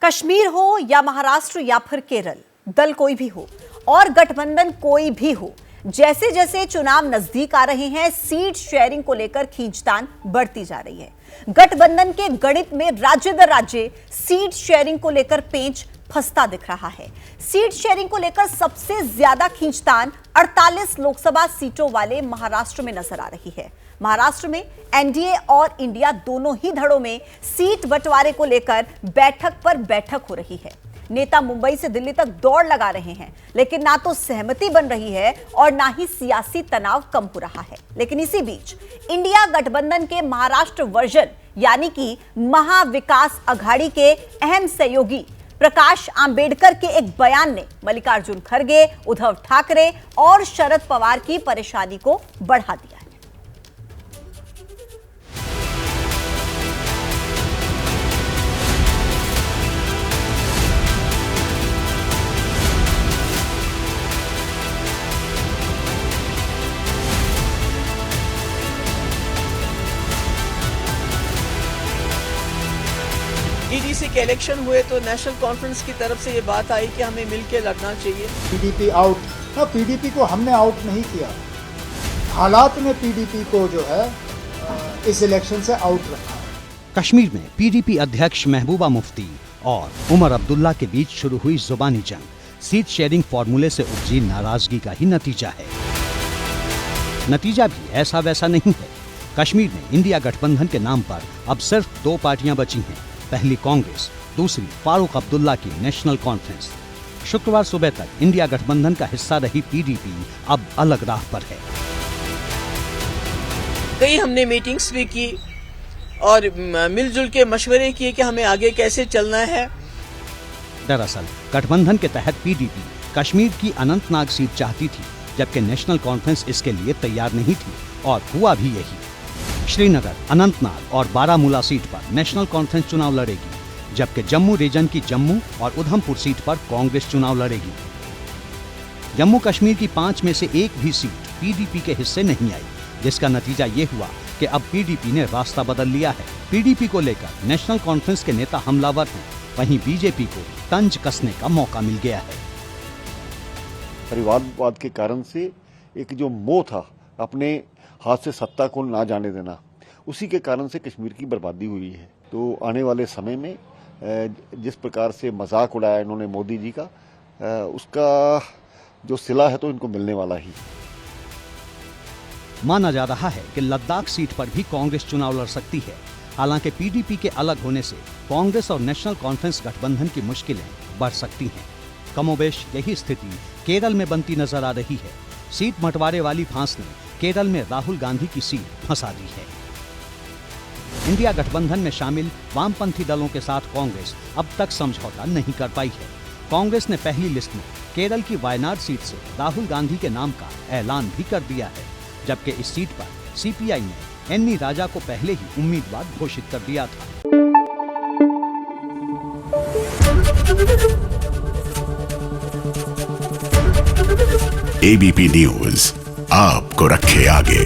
कश्मीर हो या महाराष्ट्र या फिर केरल, दल कोई भी हो और गठबंधन कोई भी हो, जैसे जैसे चुनाव नजदीक आ रहे हैं, सीट शेयरिंग को लेकर खींचतान बढ़ती जा रही है। गठबंधन के गणित में राज्य दर राज्य सीट शेयरिंग को लेकर पेंच फंसता दिख रहा है। सीट शेयरिंग को लेकर सबसे ज्यादा खींचतान 48 लोकसभा सीटों वाले महाराष्ट्र में नजर आ रही है। महाराष्ट्र में एनडीए और इंडिया दोनों ही धड़ों में सीट बंटवारे को लेकर बैठक पर बैठक हो रही है। नेता मुंबई से दिल्ली तक दौड़ लगा रहे हैं, लेकिन ना तो सहमति बन रही है और ना ही सियासी तनाव कम हो रहा है। लेकिन इसी बीच इंडिया गठबंधन के महाराष्ट्र वर्जन यानी कि महाविकास अघाड़ी के अहम सहयोगी प्रकाश आंबेडकर के एक बयान ने मल्लिकार्जुन खड़गे, उद्धव ठाकरे और शरद पवार की परेशानी को बढ़ा दिया है। ईडीसी के इलेक्शन हुए तो नेशनल कॉन्फ्रेंस की तरफ से ये बात आई कि हमें मिलके लड़ना चाहिए। पीडीपी आउट, ना पीडीपी को हमने आउट नहीं किया, हालात में पीडीपी को जो है इस इलेक्शन से आउट रखा है। कश्मीर में पीडीपी अध्यक्ष महबूबा मुफ्ती और उमर अब्दुल्ला के बीच शुरू हुई जुबानी जंग सीट शेयरिंग फॉर्मूले से उपजी नाराजगी का ही नतीजा है। नतीजा भी ऐसा वैसा नहीं है। कश्मीर में इंडिया गठबंधन के नाम पर अब सिर्फ दो पार्टियां बची हैं, पहली कांग्रेस, दूसरी फारूक अब्दुल्ला की नेशनल कॉन्फ्रेंस। शुक्रवार सुबह तक इंडिया गठबंधन का हिस्सा रही पीडीपी अब अलग राह पर है। कई हमने मीटिंग्स भी की और मिलजुल के मशवरे किए कि हमें आगे कैसे चलना है। दरअसल गठबंधन के तहत पीडीपी कश्मीर की अनंतनाग सीट चाहती थी, जबकि नेशनल कॉन्फ्रेंस इसके लिए तैयार नहीं थी और हुआ भी यही। श्रीनगर, अनंतनाग और बारामूला सीट पर नेशनल कॉन्फ्रेंस चुनाव लड़ेगी, जबकि जम्मू रीजन की जम्मू और उधमपुर सीट पर कांग्रेस चुनाव लड़ेगी। जम्मू कश्मीर की 5 में से एक भी सीट पीडीपी के हिस्से नहीं आई, जिसका नतीजा ये हुआ कि अब पीडीपी ने रास्ता बदल लिया है। पीडीपी को लेकर नेशनल कॉन्फ्रेंस के नेता हमलावर हैं, वहीं बीजेपी को तंज कसने का मौका मिल गया है। परिवारवाद के कारण से एक जो मोह था, अपने हाथ से सत्ता को ना जाने देना, उसी के कारण से कश्मीर की बर्बादी हुई है। तो आने वाले समय में जिस प्रकार से मजाक उड़ाया इन्होंने मोदी जी का, उसका जो सिला है तो इनको मिलने वाला ही। माना जा रहा है कि लद्दाख सीट पर भी कांग्रेस चुनाव लड़ सकती है। हालांकि पीडीपी के अलग होने से कांग्रेस और नेशनल कॉन्फ्रेंस गठबंधन की मुश्किलें बढ़ सकती हैं। कमोबेश यही स्थिति केरल में बनती नजर आ रही है। सीट बंटवारे वाली फांस ने केरल में राहुल गांधी की सीट फंसा दी है। इंडिया गठबंधन में शामिल वामपंथी दलों के साथ कांग्रेस अब तक समझौता नहीं कर पाई है। कांग्रेस ने पहली लिस्ट में केरल की वायनाड सीट से राहुल गांधी के नाम का ऐलान भी कर दिया है, जबकि इस सीट पर सीपीआई ने एन्नी राजा को पहले ही उम्मीदवार घोषित कर दिया था। एबीपी न्यूज आपको रखे आगे।